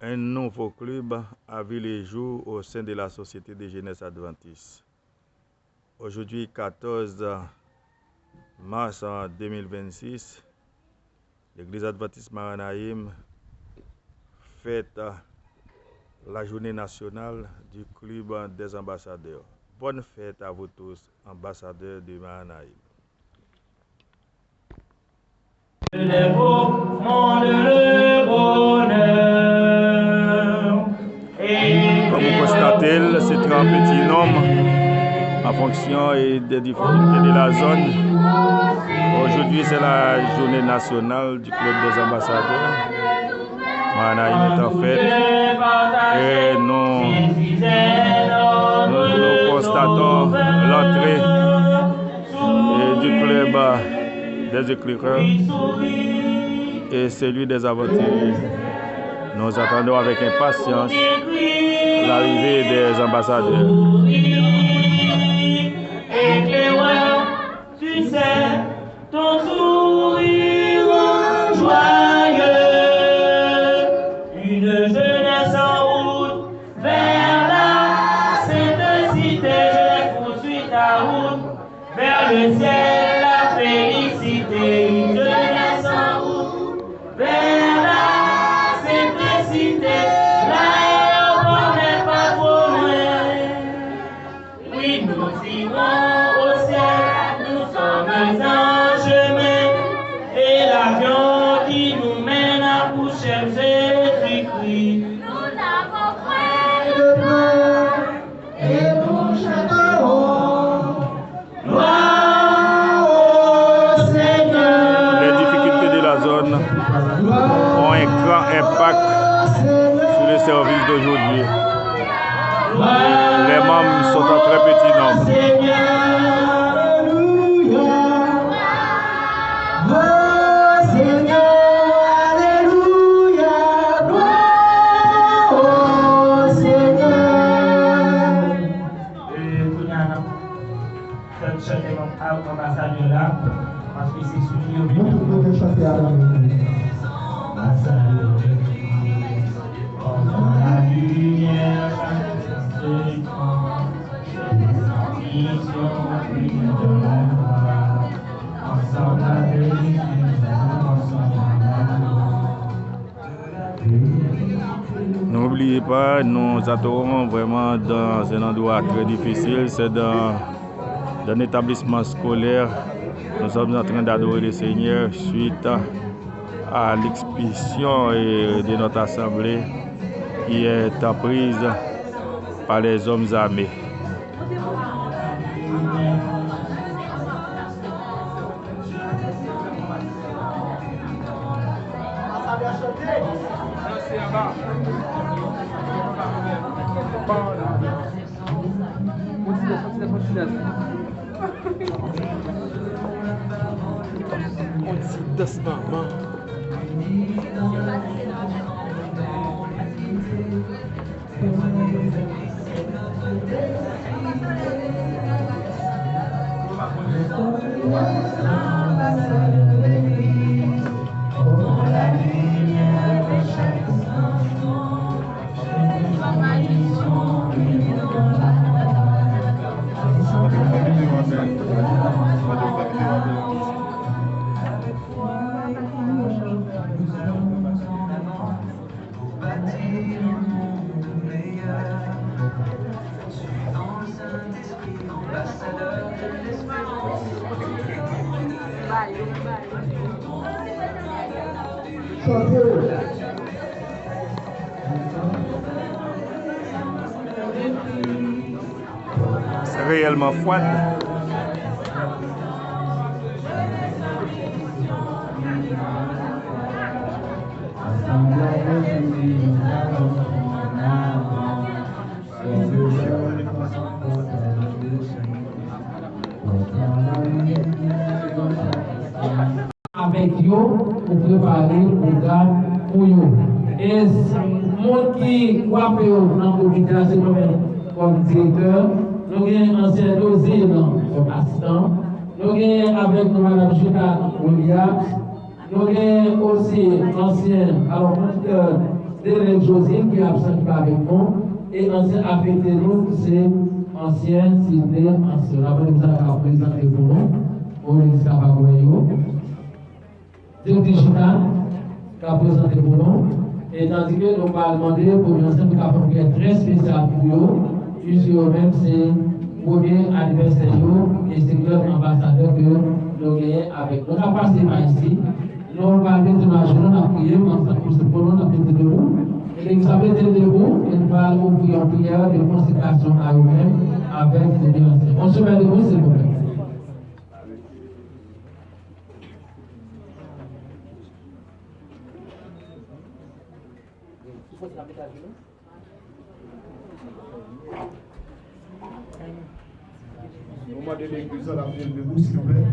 Un nouveau club a vu le jour au sein de la Société de jeunesse adventiste. Aujourd'hui, 14 mars 2026, l'Église adventiste Mahanaïm fête la journée nationale du club des ambassadeurs. Bonne fête à vous tous, ambassadeurs de Mahanaïm. Les mouvements de le bonheur. Comme vous constatez, c'est un petit nombre en fonction des difficultés de la zone. Aujourd'hui, c'est la journée nationale du club des ambassadeurs. Mahanaïm est en fête et nous constatons l'entrée du club des éclaireurs et celui des aventuriers. Nous attendons avec impatience l'arrivée des ambassadeurs. Éclaireur, tu sais, ton sourire joyeux, une jeunesse en route vers la sainte cité. Je poursuis ta route vers le ciel, la félicité. Une jeunesse en route vers la sainte cité. L'aéroport n'est pas trop loin. Oui, nous irons au ciel, nous sommes en chemin. Et l'avion qui nous mène à coucher, Jésus-Christ. Nous n'avons point de peur et nous chanterons. Gloire au Seigneur. Les difficultés de la zone ont un grand impact sur le service d'aujourd'hui. Les membres sont en très petit nombre. Ambassadeur là, parce que c'est celui au but. La lumière, N'oubliez pas, nous attendons vraiment dans un endroit très difficile, c'est dans un établissement scolaire. Nous sommes en train d'adorer le Seigneur suite à l'expulsion de notre assemblée qui est prise par les hommes armés. On dit doucement. C'est réellement froid. Avec yo pour préparer le programme pour yo. Et le monde qui voit que dans le comité, c'est moi-même comme directeur. Nous avons un ancien dossier comme assistant. Nous avons avec nous Mme Gina Williams. Nous avons aussi l'ancien moniteur Derek Josine qui est absent avec nous, et ancien affecté nous, c'est ancien cité, ancien, la bonne misère à présenter pour nous, pour les Cavagoyo. Directeur Chita, qui a présenté pour nous, et tandis que nous allons demander pour une ancienne qui est très spécial pour eux, puisque eux-mêmes c'est premier anniversaire et c'est leur ambassadeur que nous gagnons avec nous. On a passé par ici, nous allons mettre nos genoux, on a prié, pour ce pour nous, on a été debout. Et nous avons été debout, et nous allons ouvrir une prière de consécration à eux-mêmes avec les deux anciens. On se met debout, s'il vous plaît. Au moment de l'église, la prière debout, s'il vous plaît.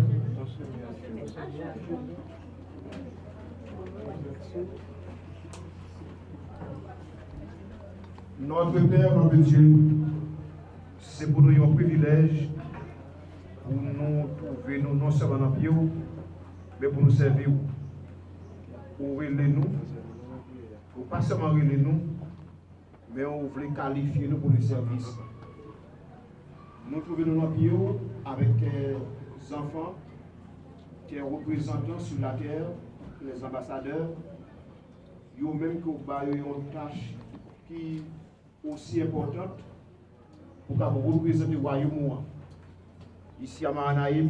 Notre Père, notre Dieu, c'est pour nous un privilège pour nous trouver nous non seulement dans le pied, mais pour nous servir. Pour relayer nous, pour pas seulement relayer nous, mais on voulait qualifier nous pour le service. Nous trouvons dans le pied avec des enfants, des représentants sur la terre, les ambassadeurs, eux-mêmes qui ont une tâche qui est aussi importante pour représenter le royaume ici à Mahanaïm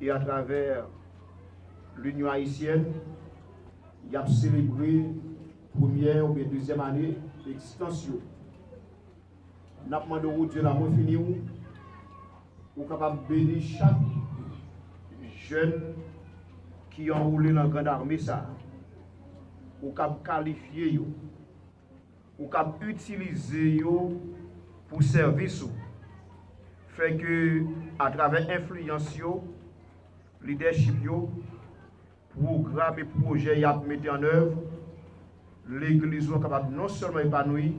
et à travers l'Union haïtienne. Il a célébré première ou deuxième année d'extension. Nous avons demandé Dieu la moins finie pour capable bénir chaque jeune qui a enroulé dans la grande armée ça, pour capable qualifier pour capable utiliser pour service, fait que à travers influence leadership programme et projet y a mis en œuvre, l'église est capable non seulement épanouie,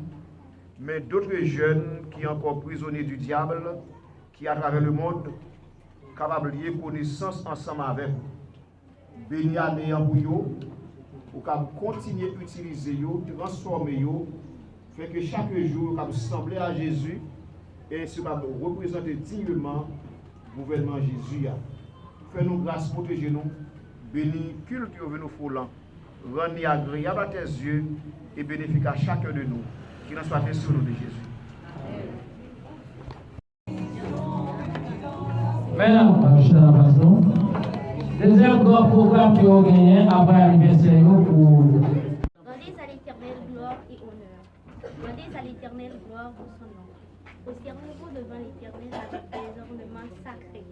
mais d'autres jeunes qui sont encore prisonniers du diable, qui à travers le monde, capables de lier connaissance ensemble avec vous. Béni à vous, pour continuer à utiliser, transformer, fait que chaque jour, vous sembler à Jésus et ainsi vous représenter dignement le gouvernement Jésus. Fais-nous grâce, protégez-nous, bénis, cultivez nos foulants, rendez agréable à tes yeux et bénéfique à chacun de nous. Qu'il en soit ainsi au nom de Jésus. Mesdames, je la façon. Deuxième grand programme qui a gagné après l'anniversaire pour. Rendez à l'Éternel gloire et honneur. Rendez à l'Éternel gloire pour son nom. Prosternez-vous devant l'Éternel avec des ornements sacrés.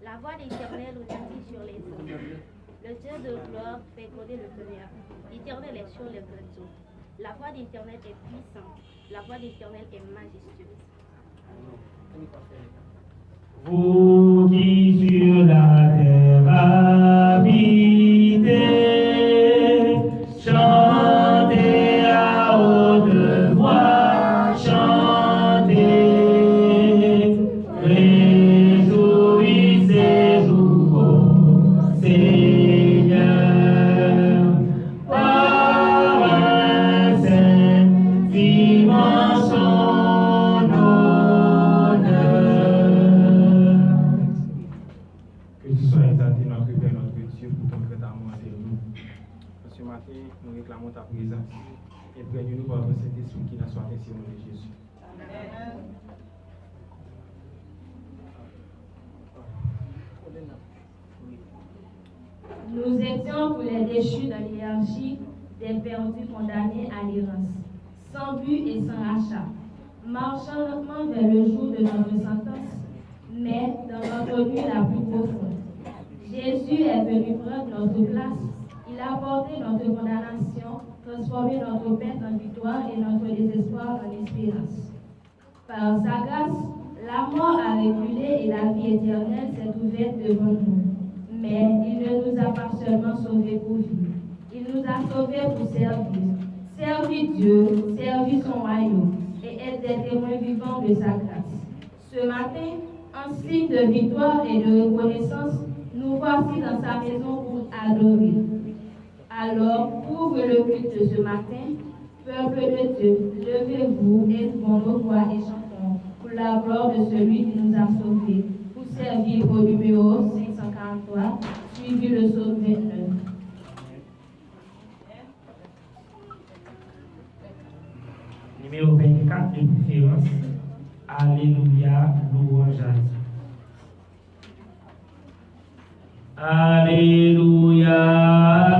La voix de l'Éternel retentit sur les eaux. Le Dieu de gloire fait gronder le tonnerre. L'Éternel est sur les grandes eaux. La voix de l'Éternel est puissante. La voix de l'Éternel est majestueuse. Vous qui sur la terre habitez, chantez à haute voix, chantez, réjouissez-vous au Seigneur, par un sentiment son honneur. Que tu sois exalté, notre Père, notre Dieu, pour ton grand amour envers nous. Ce matin, nous réclamons ta présence. Et près-nous par ton Saint-Esprit qui n'a soit ainsi au nom de Jésus. Nous étions pour les déchus dans l'hierarchie des perdus condamnés à l'errance, sans but et sans rachat, marchant lentement vers le jour de notre sentence, mais dans notre nuit la plus profonde. Jésus est venu prendre notre place, il a porté notre condamnation, transformé notre perte en victoire et notre désespoir en espérance. Par sa grâce, la mort a reculé et la vie éternelle s'est ouverte devant nous. Mais il ne nous a pas seulement sauvés pour vivre, il nous a sauvés pour servir Dieu, servir son royaume et être des témoins vivants de sa grâce. Ce matin, en signe de victoire et de reconnaissance, nous voici dans sa maison pour adorer. Alors, ouvre le culte de ce matin Peuple de Dieu, levez-vous, élevons nos voix et chantons pour la gloire de celui qui nous a sauvés. Pour servir au numéro 543, suivi le psaume 29. Numéro 24 de préférence. Alléluia, louange à Dieu. Alléluia,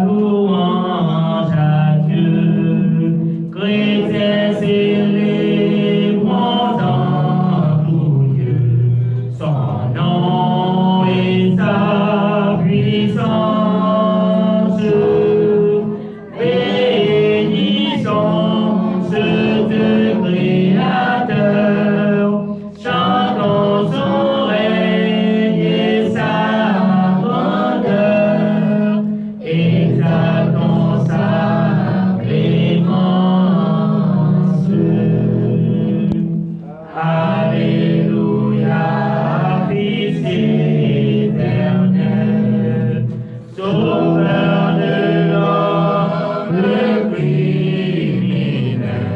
louange à Dieu. Chrétiens célébrons en tout Dieu. Son nom et sa puissance. Bénissons ce Dieu créateur. Chantons son règne et sa grandeur. Exaltons sa clémence. Alléluia, Fils éternel, Sauveur de l'homme, le criminel,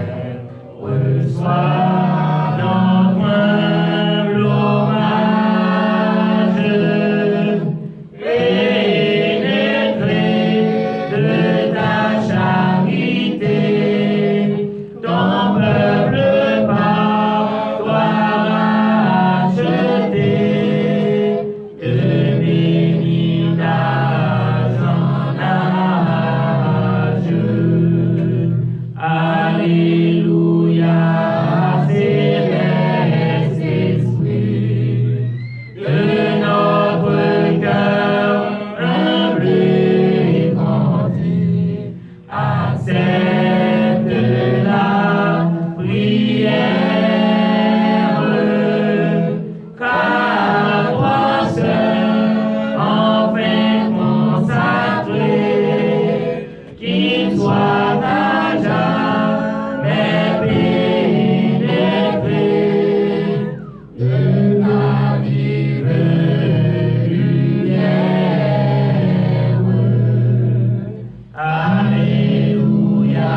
reçois notre humble hommage, pénétré de ta charité, ton peuple par toi racheté, de bénis d'âge en âge. Alléluia, céleste esprit, de notre cœur humble et grandi, accepte la prière, car toi seul, enfin consacré, qu'il soit à jamais pénétré de la vive lumière. Alléluia,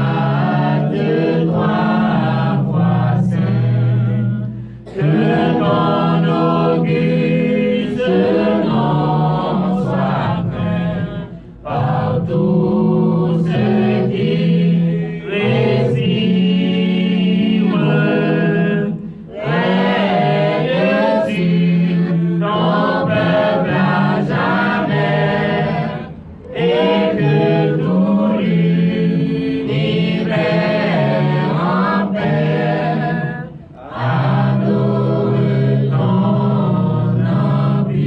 Dieu trois fois saint, que ton auguste nom soit craint par tous ceux qui résiment. Règne-tu ton peuple à jamais, et que tout l'univers en paix adore ton empire.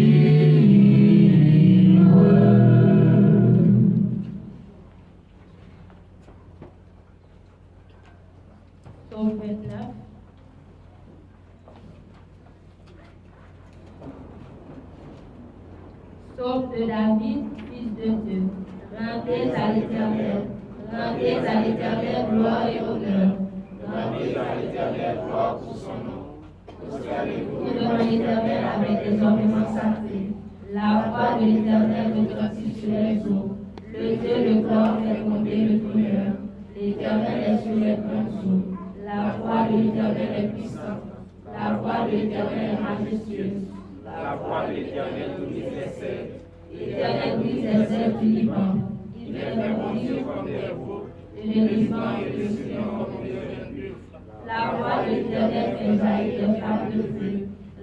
Psaume 29. Psaume de David, fils de Dieu. Rendez à l'Éternel gloire et honneur. Rendez à l'Éternel gloire pour son nom. Prosternez-vous devant l'Éternel avec des ornements sacrés. La voix de l'Éternel retentit sur les eaux. Le Dieu de gloire fait monter le tonnerre. L'Éternel est sur les grandes eaux. La voix de l'Éternel est puissante. La voix de l'Éternel est majestueuse. La voix de l'Éternel brise les cèdres. L'Éternel brise les cèdres du Liban. Il fait bondir comme des veaux, et les gisements et le silence comme des jeunes buffles. La voix de l'Éternel fait jaillir des flammes de feu.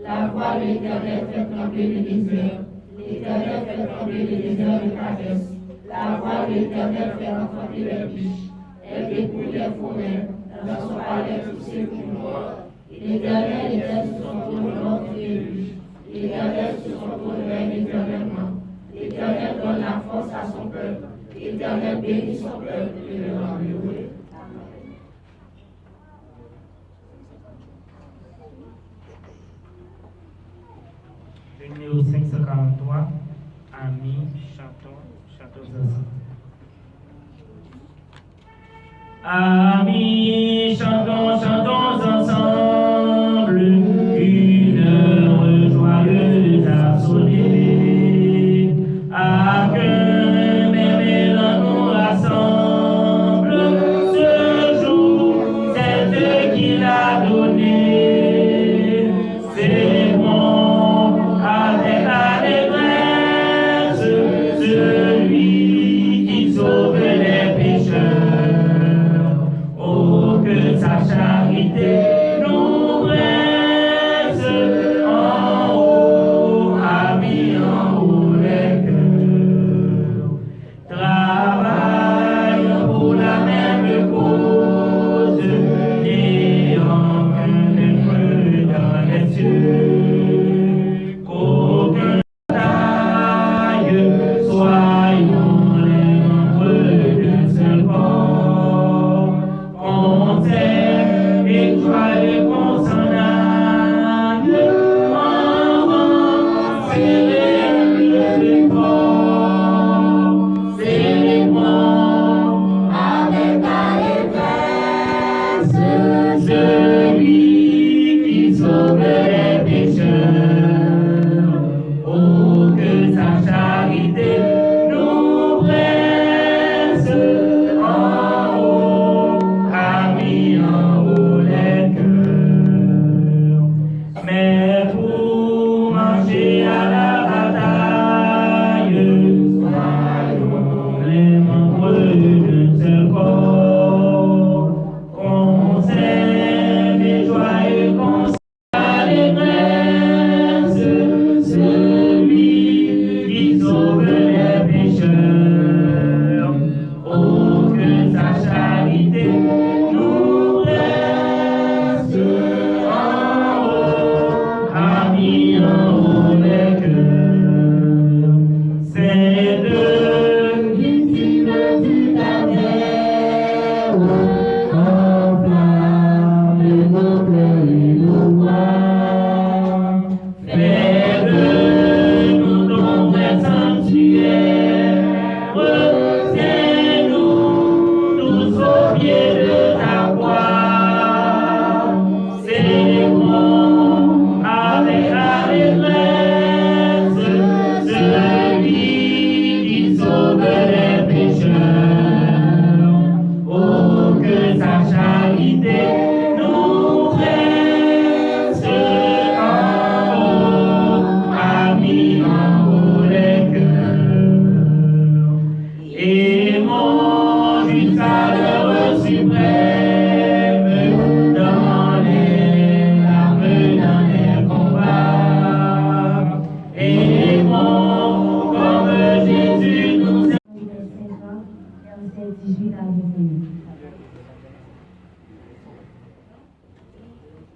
La voix de l'Éternel fait trembler le désert. L'Éternel fait trembler le désert de Kadesh. La voix de l'Éternel fait enfanter les biches. Elle dépouille les forêts. Dans son palais tous ceux qui meurent. L'Éternel était sur son trône lors du déluge. L'Éternel sur son trône règne éternellement. L'Éternel donne la force à son peuple. L'Éternel bénit son peuple et le rend heureux. Le numéro 543, amis, chantons ensemble. Amis, chantons ensemble, une heure joyeuse a sonné, à que mes mélans nous rassemblent, ce jour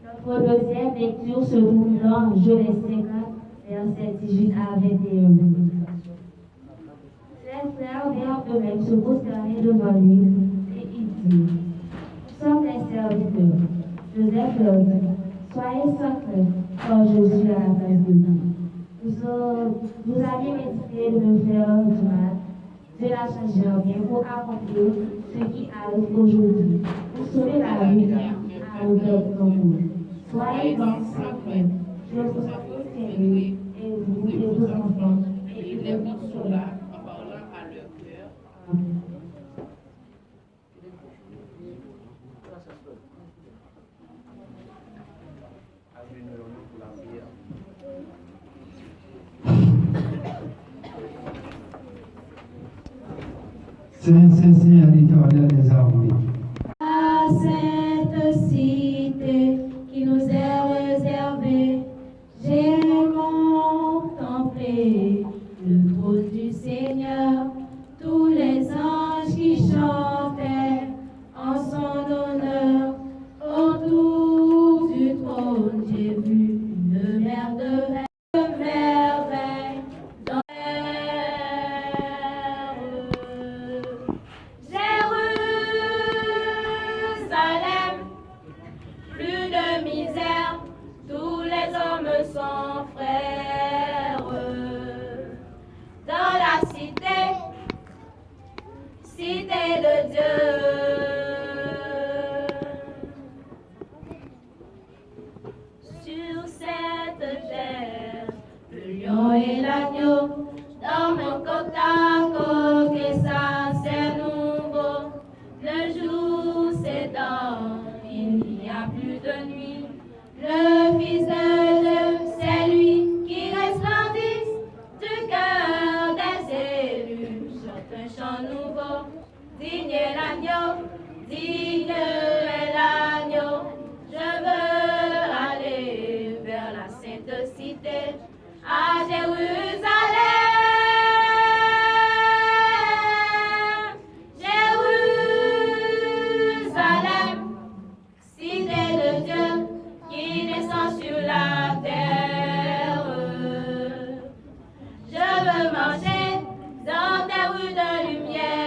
Notre deuxième lecture se trouve dans Genèse 50, versets 18 à 21. Ses frères vinrent eux-mêmes se prosterner devant lui, et il dit, nous sommes les serviteurs. Joseph leur dit, soyez sans crainte, car je suis à la place de Dieu. Vous avez médité de me faire du mal, Dieu l'a changé en bien pour accomplir ce qui arrive aujourd'hui, pour sauver la vie à notre monde. Soyez donc sans crainte, je vous soutiendrai, et vous et vos enfants, et il les consola en parlant à leur cœur. Amen. C'est à l'Éternel des armées. À cette cité qui nous est réservée, j'ai contemplé le trône du Seigneur, tous les anges qui chantaient en son honneur. Autour du trône, j'ai vu une mer de merveilles dans Jérusalem, plus de misère, tous les hommes sont frères. Dans la cité, cité de Dieu. Sur cette terre, le lion et l'agneau dorment côte à côte, et ça c'est nouveau. Le jour s'étend, il n'y a plus de nuit. Le Fils de Dieu, c'est lui qui resplendit du cœur des élus. Chante un chant nouveau, digne est l'agneau, digne est l'agneau. Je veux aller vers la sainte cité, à Jérusalem. Jérusalem, cité de Dieu qui descend sur la terre. Je veux marcher dans des rues de lumière.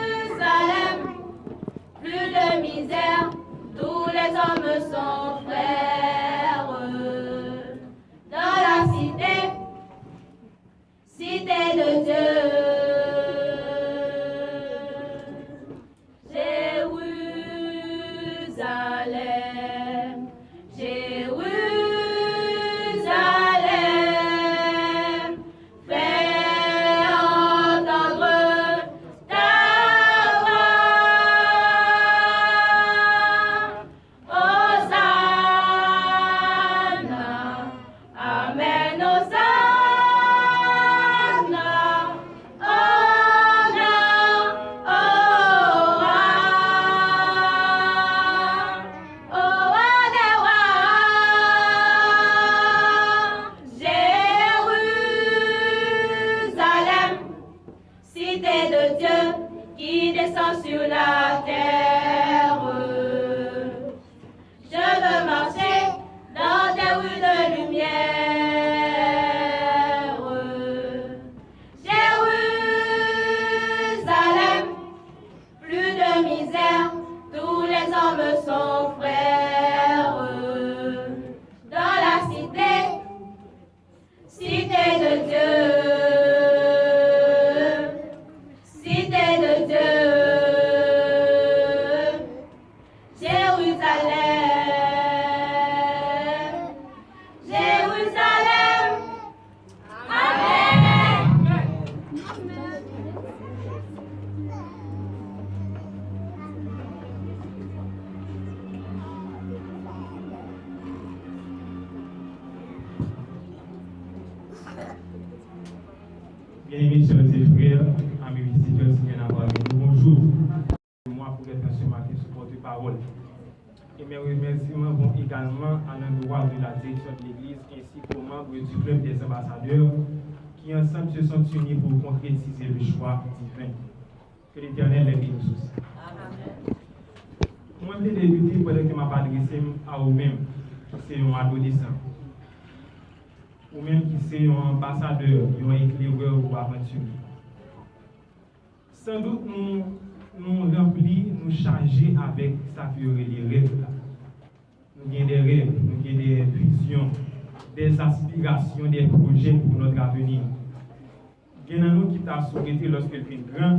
Jérusalem, plus de misère, tous les hommes sont frères. Dans la cité, cité de Dieu. Jérusalem, Jérusalem, fais entendre ta voix. Hosanna, Amen, Hosanna, honneur au roi, au roi des rois. Jérusalem, cité de Dieu qui descend sur la terre. Je veux marcher dans des rues de lumière. Jérusalem, plus de misère, tous les hommes sont frères. Dans la cité, cité de Dieu. Cité de Dieu. Jérusalem, Jérusalem, Amen. Bien-aimés sœurs et frères, amis visiteurs qui viennent avoir avec nous, bonjour. Moi, pour être ce matin sur porte-parole. Et mes remerciements vont également à l'endroit de la direction de l'Église ainsi qu'aux membres du club des ambassadeurs qui ensemble se sont unis pour concrétiser le choix divin. Que l'Éternel les bénisse aussi. Moi, je vais débuter pendant que je m'ai adressé à vous-même, qui sont un adolescent, ou même qui sont un ambassadeur, un éclaireur ou aventurier. Sans doute, nous remplis, nous charger avec ça que les rêves. Nous avons des rêves, nous avons des visions, des aspirations, des projets pour notre avenir. Il y en a nous qui t'a souhaité lorsque tu es grand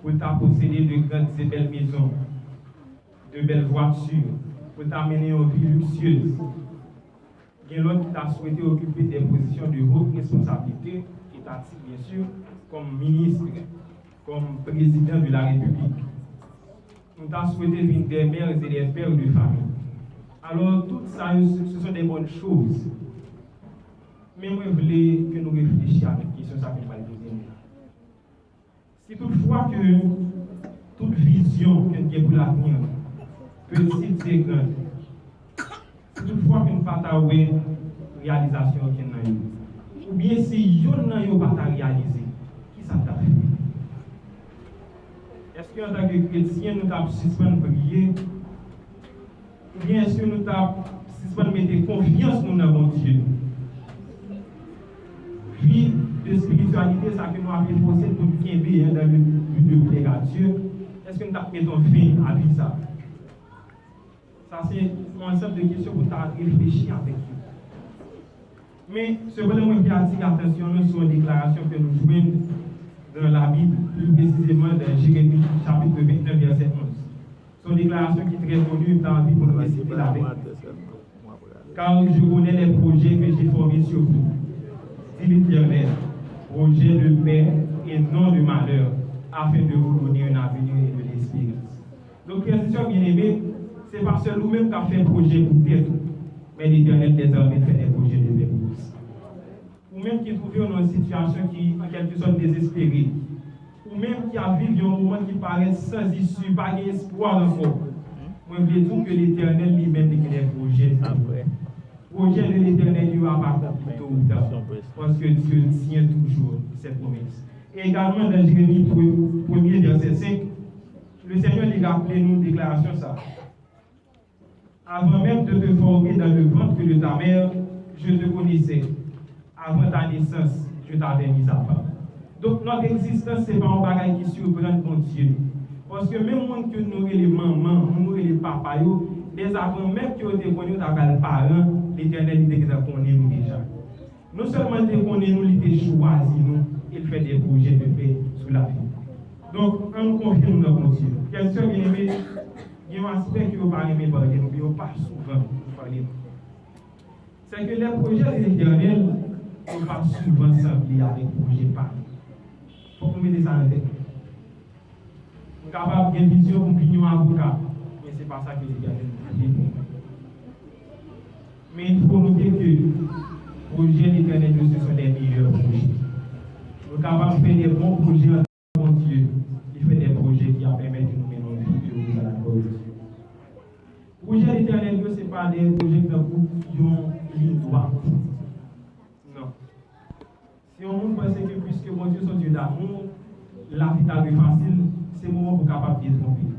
pour t'a posséder de grandes et belles maisons, de belles voitures, pour t'amener une vie luxueuse. Il y en a l'autre qui t'a souhaité occuper des positions de haute responsabilité, étatique bien sûr, comme ministre, comme président de la République. Nous t'a souhaité venir des mères et des pères de famille. Alors, tout ça, ce sont des bonnes choses. Mais moi, je voulais que nous réfléchissions à cette question, ça fait pas le deuxième. Si toutefois que toute vision que nous avons pour l'avenir, petite et grande, si toutefois que nous ne pas réalisation qu'il y a eu, ou bien si nous n'avons pas réalisé, qui ça t'a fait? Est-ce qu'en tant que chrétien, nous avons suspendre prier? Ou bien est-ce que nous avons suspendre mettre confiance dans notre Dieu? Vie de spiritualité, ça que nous avons posé pour bien bien dans le but de plaire à Dieu. Est-ce que nous avons mis fin à vie ça? Ça, c'est un ensemble de questions pour réfléchir avec vous. Mais cependant, moi, je vais attirer l'attention sur une déclaration que nous jouons dans la Bible, plus précisément dans Jérémie, chapitre 29, verset 11. C'est une déclaration qui est très connue dans la Bible pour nous réciter la Bible. Car je connais les projets que j'ai formés sur vous, dit l'Éternel, projets de paix et non de malheur, afin de vous donner un avenir et de l'espérance. Donc, frères et bien aimés, c'est parce que nous-mêmes qui avons fait un projet pour tête, mais l'Éternel désormais fait des projets de paix pour nous. Ou même qui trouvent dans une situation qui, en quelque sorte, désespérée, ou même qui a vécu un moment qui paraît sans issue, pas d'espoir encore. Moi, je veux dire que l'Éternel lui-même dit qu'il y a des projets. Projet de l'Éternel, il va pas plus tôt ou tard. Parce que Dieu tient toujours ses promesses. Et également dans Jérémie 1er, verset 5, le Seigneur lui a rappelé nous une déclaration ça. Avant même de te former dans le ventre de ta mère, je te connaissais. Avant ta naissance, je t'avais mis à part. Donc notre existence, ce n'est pas un bagage qui surprend mon Dieu. Parce que même moi que nous les mamans, nous les papas, dès avant même que nous te connus, nous avons les parents, l'Éternel dit que nous connaissons déjà. Non seulement nous connaissons, nous il choisi nous, il fait des projets de paix sur la vie. Donc, on nous confie dans notre Dieu. Question bien aimée, il y a un aspect qui ne va pas aimer parler, nous ne pas souvent parler. C'est que les projets de l'Éternel ne sont pas souvent semblés avec les projets parlés. Il faut que nous mettions ça en tête. Nous sommes capables de vision pour nous avocat, mais ce n'est pas ça que l'Éternel nous dit pour nous. Mais il faut noter que les projets de l'Éternel, ce sont les meilleurs projets. Nous sommes capables de faire des bons projets en bon Dieu. Il fait des projets qui permettent de nous mener en vie à la cause. Les projets de l'Éternel, ce n'est pas des projets qui ont une ligne droite. Non. Si on pense que puisque mon Dieu est un Dieu d'amour, la vie est facile, c'est le moment pour capable de tromper.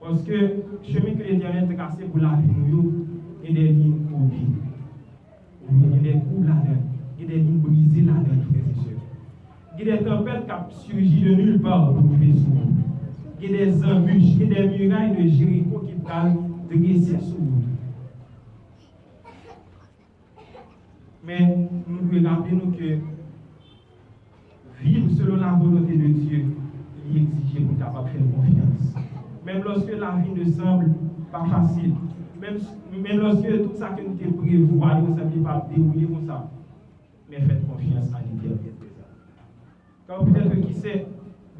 Parce que le chemin que l'Éternel a cassé pour la vie, il y a des lignes coupées. Il y a des coups là-dedans. Il y a des lignes brisées là-dedans, frères et sœurs. Il y a des tempêtes qui surgissent de nulle part pour vivre sur nous. Il y a des embûches, il y a des murailles de Jéricho qui parlent de dresser sur nous. Mais nous devons rappeler que vivre selon la volonté de Dieu, il est exigé pour capable faire confiance. Même lorsque la vie ne semble pas facile, même lorsque tout ça que nous devons prévoir, ne semble pas dérouler comme ça, mais faites confiance à l'Éternel. Car peut-être qui sait,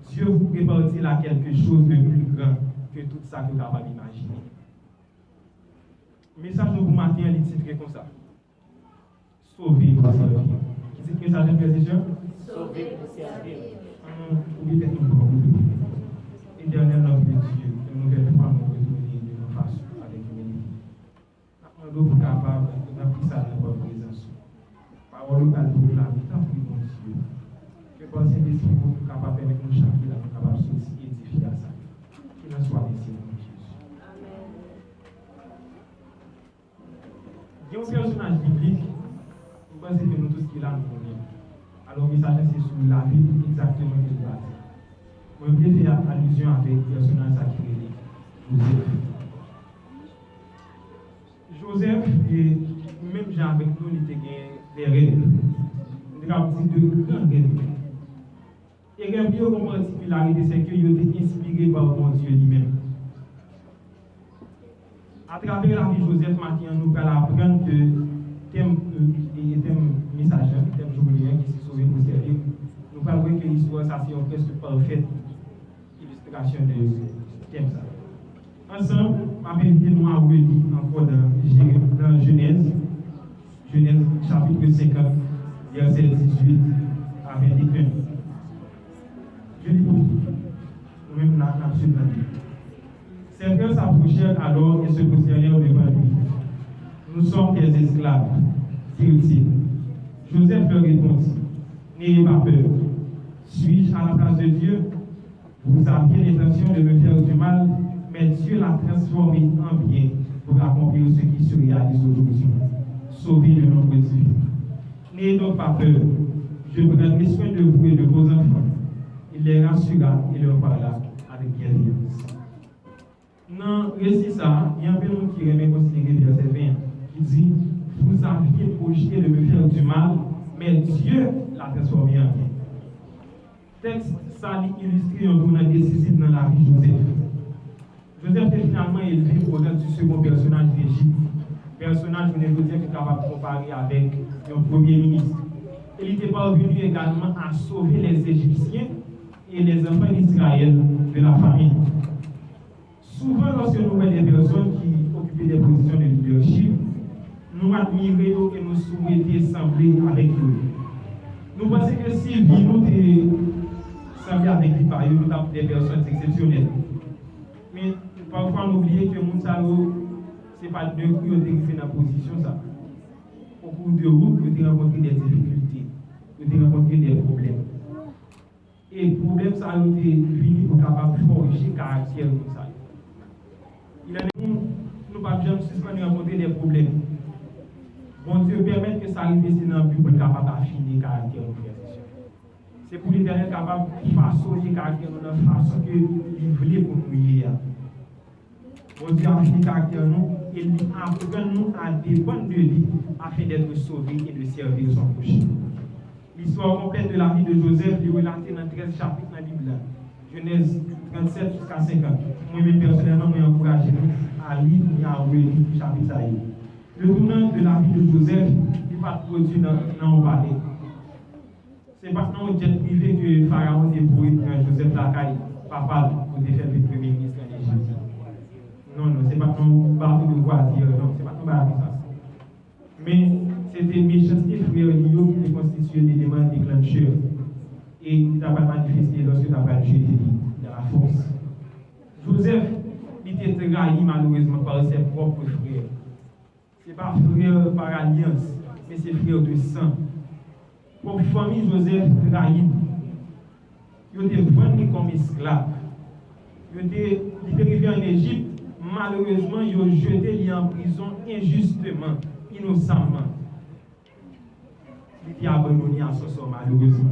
Dieu vous prépare-t-il à quelque chose de plus grand que tout ça que vous avez imaginé. Le message de vous matin est titré comme ça. Sauver pour servir. Qui dit que ça j'aime bien sûr? Sauver pour servir. Oubliez peut-être nous pour Éternel notre Dieu, que nous ne devons pas nous retourner de nos faces avec humilité. Nous sommes capables de nous ça dans votre présence. Parole à nous, la tant pis, mon Dieu. Que pensez-vous que nous sommes capables de nous changer, nous sommes capables de sortir tout ce qu'il a nous donné. Alors, le message, c'est sur la vie exactement que je vais dire. Moi, je vais faire allusion avec le personnage sacré, Joseph. Joseph, et même Jean avec nous, il était des rêves. Il a dit de grands rêves. Et rêve, il y a une particularité, c'est qu'il a été inspiré par mon Dieu lui-même. À travers la vie de Joseph, maintenant, nous allons apprendre que thème messager, thème journalier qui s'est sauvé pour servir. Nous allons voir que l'histoire, ça c'est une presque parfaite illustration de thème ça. Ensemble, je vais inviter nous à relire encore dans Genèse chapitre 50, verset 18 à 21. Je lis pour nous-mêmes dans l'absolu. Ses frères s'approchèrent alors et se prosternèrent devant lui. Nous sommes des esclaves, dit-il. Joseph leur répondit, n'ayez pas peur. Suis-je à la place de Dieu? Vous aviez l'intention de me faire du mal, mais Dieu l'a transformé en bien pour accomplir ce qui se réalise aujourd'hui. Sauver de nombreuses vies. N'ayez donc pas peur. Je prendrai soin de vous et de vos enfants. Il les rassura et leur parla avec bienveillance. Dans le récit, il y a un peu de monde qui remet considérer verset 20, qui dit, vous aviez projeté de me faire du mal, mais Dieu l'a transformé en bien. Texte, ça illustre un tournant décisif dans la vie de Joseph. Joseph est finalement élevé au rang du second personnage d'Égypte. Personnage, je ne veux dire, qui est capable de comparer avec un premier ministre. Il était parvenu également à sauver les Égyptiens et les enfants d'Israël de la famine. Souvent, lorsque nous voyons des personnes qui occupent des positions de leadership, nous admirons et nous souhaitons sembler avec eux. Nous pensons que si nous semblons avec lui, par exemple, nous avons des personnes exceptionnelles. Mais parfois, on oublie que Mounsalo, ce n'est pas d'un coup qui ont fait dans la position. Ça. Au cours de route, vous avez rencontré des difficultés, vous avez rencontré des problèmes. Et le problème, ça a été venu pour capable de forger le caractère de ça. Il a dit, nous ne pouvons jamais suspendre rencontrer des problèmes. Bon Dieu permet que ça arrive ici dans le but pour être capable d'affiner le caractère de l'organisation. C'est pour l'Éternel capable de façonner le caractère de la façon qu'il voulait pour nous hier. Bon Dieu affine le caractère de nous et il apprend nous à dépendre de lui afin d'être sauvés et de servir son prochain. L'histoire complète de la vie de Joseph est relatée dans 13 chapitres dans la Bible. Genèse 37 jusqu'à 50. Moi-même, personnellement, je encourage à lire et à relire le chapitre. Le tournant de la vie de Joseph n'est pas produit dans le palais. Ce n'est pas dans le jet privé que Pharaon débrouille Joseph Lacaille, papa, pour faire le premier ministre en Égypte. Non, ce n'est pas dans le bateau de croisière, non, ce n'est pas dans le bateau de ça. Mais c'était méchanceté frère Lio qui constituait l'élément déclencheur. Et il n'a pas manifesté lorsque il n'a pas jeté dans la force. Joseph, il était trahi malheureusement par ses propres frères. Ce n'est pas frère par alliance, mais c'est frère de sang. Pour la famille Joseph trahi, il était vendu comme esclave. Il était arrivé en Égypte, malheureusement, il a jeté en prison injustement, innocemment. Il était abandonné à son sort, malheureusement.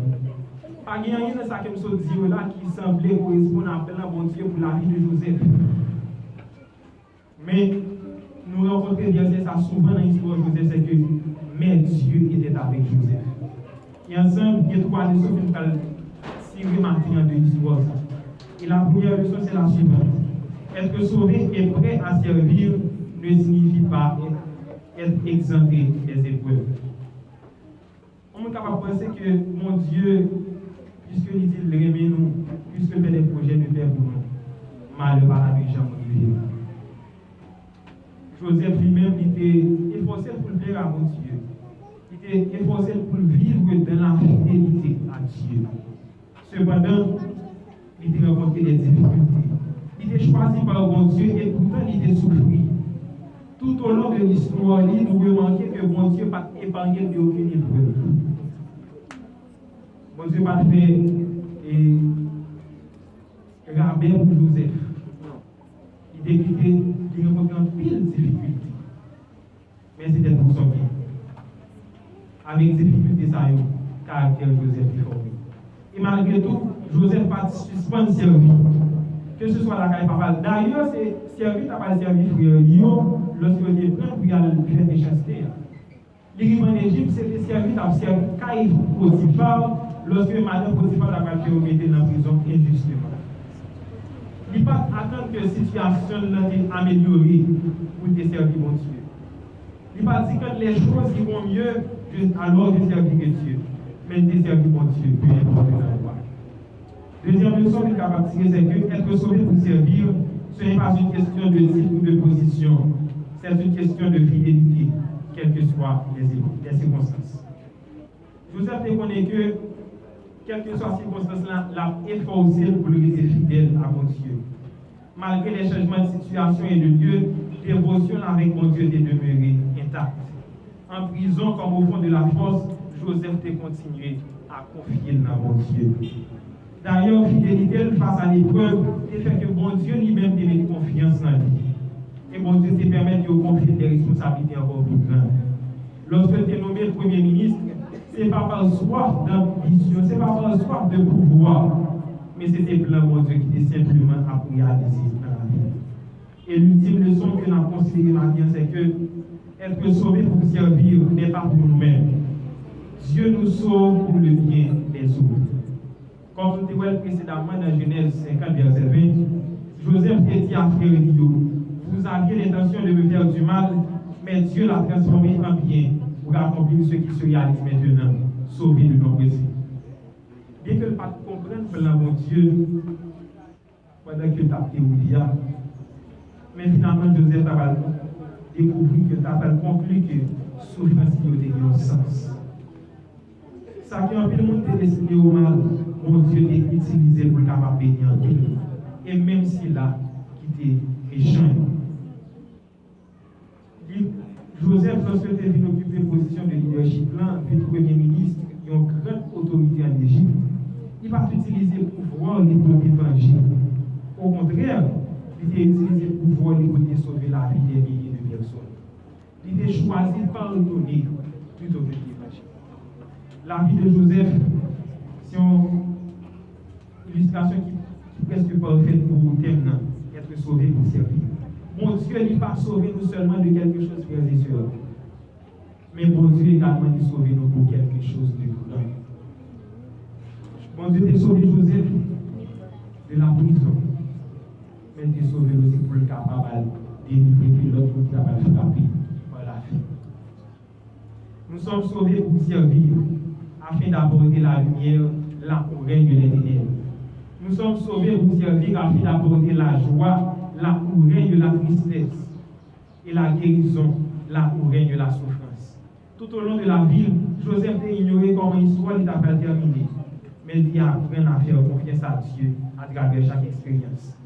Pas rien dans ça que je dis là qui semblait correspondre à l'appel de bon Dieu pour la vie de Joseph. Mais nous rencontrons bien ça souvent dans l'histoire de Joseph, c'est que mais Dieu était avec Joseph. Et ensemble, il y a trois leçons que nous allons tirer maintenant de l'histoire. Et la première leçon, c'est la suivante. Être sauvé et prêt à servir ne signifie pas être exempté des épreuves. On est capable de penser que mon Dieu, puisque il dit le remet nous, puisque fait des projets de faire pour nous, malheur par la gens arrivé. Joseph lui-même était efforcé pour le faire à mon Dieu. Il était efforcé pour vivre dans la fidélité à Dieu. Cependant, il était rencontré des difficultés. Il était choisi par mon Dieu et pourtant il était souffert. Tout au long de l'histoire, nous remarquons que mon Dieu n'a pas épargné de aucune épreuve. Mon Dieu n'a pas fait rabais pour Joseph. Il était rencontré en pile de difficultés. Mais c'était pour son bien. avec difficulté ça yo, caractère Joseph est formé. Et malgré tout, Joseph pas suspendre servir. Que ce soit la caille papa. D'ailleurs, c'est servi, t'as pas servi frère Lyon, lorsque il est prêt pour y aller faire des chastetés. L'arrivée en Égypte, c'était servi, t'as servi caille Potiphar, lorsque madame Potiphar t'a pas fait mettre dans la prison injustement. Il ne faut pas attendre que la situation soit améliorée pour te servir mon Dieu. Il ne faut pas dire que les choses vont mieux alors de servir que Dieu. Mais de servir mon Dieu, peu importe la loi. Deuxième leçon qu'il est capable de tirer, c'est que être sauvé pour servir, ce n'est pas une question de titre ou de position. C'est une question de fidélité, quelles que soient les circonstances. Joseph reconnaît que, quelles que soient les circonstances, l'a efforcé pour le rester fidèle à mon Dieu. Malgré les changements de situation et de lieu, dévotion avec mon Dieu est demeurée intacte. En prison comme au fond de la fosse, Joseph a continué à confier dans mon Dieu. D'ailleurs, fidélité face à l'épreuve, fait que mon Dieu lui-même te met confiance dans lui. Et mon Dieu te permet de confier des responsabilités encore plus grandes. Lorsque tu es nommé Premier ministre, ce n'est pas par soif d'ambition, ce n'est pas par soif de pouvoir, mais c'était plein mon Dieu qui était simplement à réaliser dans la vie. Et l'ultime leçon que nous avons considérée maintenant, c'est que être sauvé pour servir n'est pas pour nous-mêmes. Dieu nous sauve pour le bien des autres. Comme nous l'avons dit précédemment dans Genèse 50, verset 20, Joseph a dit à frère Dio, vous aviez l'intention de me faire du mal, mais Dieu l'a transformé en bien pour accomplir ce qui se réalise maintenant, sauver de nombreux signes. Bien que le pas comprenne que mon Dieu, pendant que tu as théorie, mais finalement Joseph a découvert que tu as conclu que souffrance qui a un sens. Ça qui a envie de monde destiné au mal, mon Dieu est utilisé pour le capable de bénir. Et même si là, qui était méchant. Joseph, lorsque tu es venu occuper une position de leadership, là, puis le Premier ministre, qui a une grande autorité en Égypte, il va utiliser le pouvoir pour l'évangile. Au contraire, il a utilisé le pouvoir pour sauver la vie des milliers de personnes. Il a choisi de pardonner plutôt que l'évangile. La vie de Joseph, c'est une illustration qui est presque parfaite pour thème, être sauvé pour servir. Mon Dieu n'est pas sauvé nous seulement de quelque chose, frères et sœurs, mais mon Dieu également nous sauvé nous pour quelque chose de grand. Mon Dieu t'a sauvé Joseph de la prison, mais t'a sauvé aussi pour le capable de délivrer l'autre qui a frappé par la vie. Nous sommes sauvés pour servir, afin d'apporter la lumière là où règne les ténèbres. Nous sommes sauvés pour servir afin d'apporter la joie là où règne la tristesse et la guérison là où règne la souffrance. Tout au long de la vie, Joseph a ignoré comment l'histoire n'a pas terminé, mais il a appris à faire confiance à Dieu à travers chaque expérience.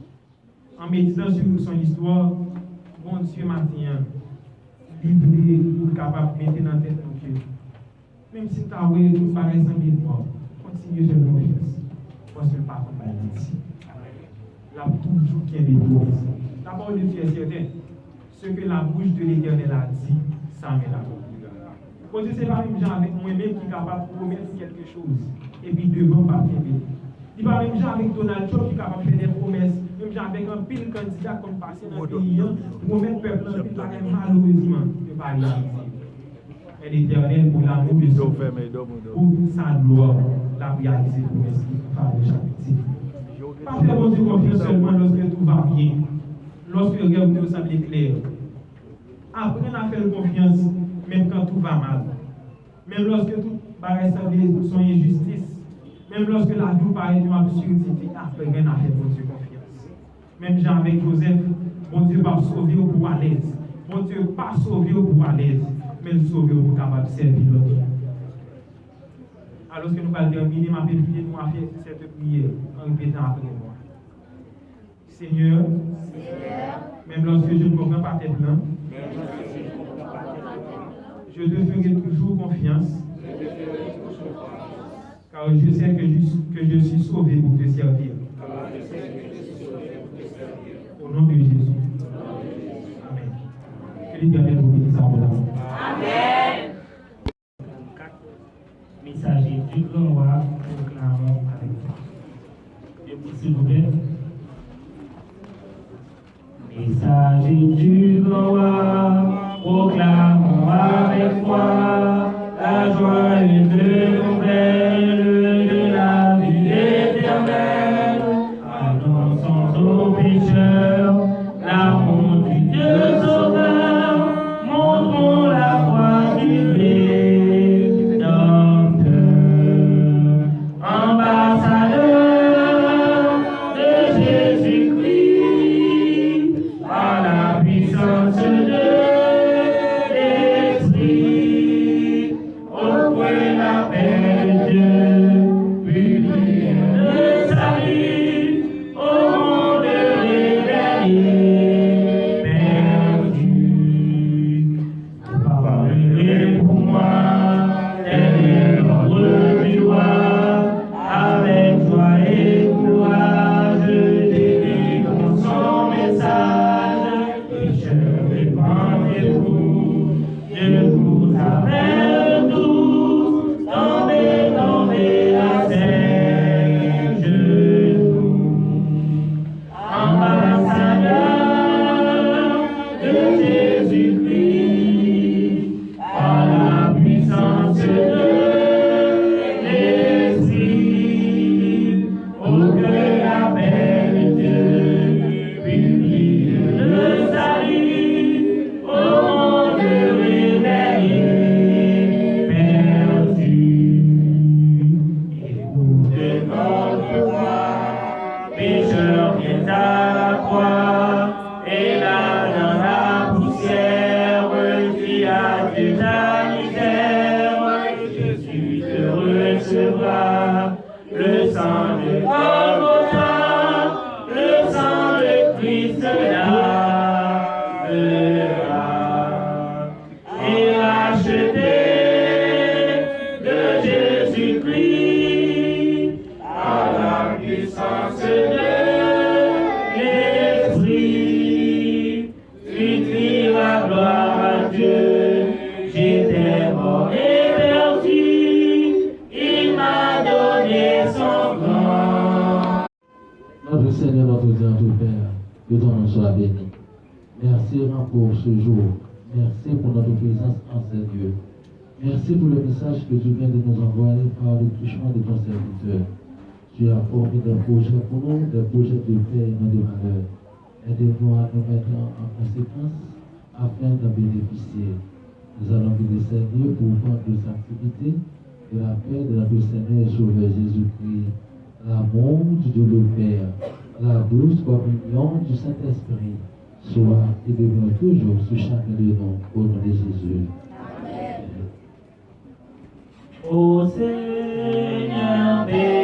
En méditant sur son histoire, mon Dieu matin, livré pour capable de mettre dans la tête de Dieu. Même si tu as oublié tout paraît sans moi, continue de faire confiance. Parce que le papa va ici. La toujours qui est des promesses. La parole de Dieu est certaine. Ce que la bouche de l'Éternel a dit, ça met la parole. Parce que ce n'est pas même gens avec moi-même qui est capable de promettre quelque chose. Et puis devant pas bien. Il n'est pas même gens avec Donald Trump qui est capable de faire des promesses. Même gens avec un pile candidat comme passé dans le pays, promettre le peuple en pile, malheureusement, ne pas réaliser. Et l'Éternel pour l'amour de son pour sa gloire, la réaliser pour l'esprit de chaque petit. Pas faire bon Dieu confiance seulement lorsque tout va bien, lorsque le rêve nous semble clair. Apprenez à faire confiance même quand tout va mal. Même lorsque tout paraît sembler son injustice. Même lorsque la vie paraît une absurdité. Apprenez à faire bon Dieu confiance. Même Jean avec Joseph, bon Dieu va sauver au pour à l'aise. Bon Dieu pas sauver au pour à l'aise. Mais le sauver pour capable de servir l'autre. Alors que nous allons terminer, ma prière, nous allons faire cette prière en répétant après moi. Seigneur, même lorsque je ne comprends pas tes plans, je te ferai toujours confiance, car je sais que je suis sauvé pour te servir. Au nom de Jésus. Amen. Que l'Éternel vous bénisse. Amen. s'il vous plaît. Messager du grand roi, proclamons avec foi la joyeuse nouvelle de la vie éternelle. Annonçons aux pécheurs l'amour du Dieu sauveur, montrons la voie du Rédempteur. Ambassadeur de Jésus-Christ, par la puissance de l'Esprit, offrez la paix de Dieu, publiez le salut au monde réveillé, perdu. Parlez pour moi, tel est l'ordre du roi, avec joie et courage, délivrons son message. Pécheurs, répandez-vous, je vous appelle tous, tombez, tombez à ses genoux. Ambassadeur de Jésus-Christ, par la puissance de l'Esprit, auquel appelle Dieu, publie le salut au monde réveillé, perdu. Écoutez notre voix, pécheurs, viens à la croix, et là dans la poussière, qui a de ta misère, Jésus te recevra, le sang de Golgotha, le sang de Christ lavera, et racheté de Jésus-Christ, par la puissance de l'Esprit, tu cries la gloire à Dieu. J'étais mort et perdu, il m'a donné son grand. Notre Seigneur, notre Dieu, notre Père, que ton nom soit béni. Merci pour ce jour. Merci pour notre présence en ces lieux. Merci pour le message que tu viens de nous envoyer par le touchement de ton serviteur. Tu as formé des projets pour nous, des projets de paix et non de malheur. Aide-nous à nous mettre en conséquence afin d'en bénéficier. Nous allons vous Seigneur pour prendre de sanctification, de la paix de notre Seigneur et Sauveur Jésus-Christ, l'amour du Dieu le Père, la douce communion du Saint-Esprit, soit et demeure toujours sur chacun de nous, au nom de Jésus. Ô Seigneur, bénis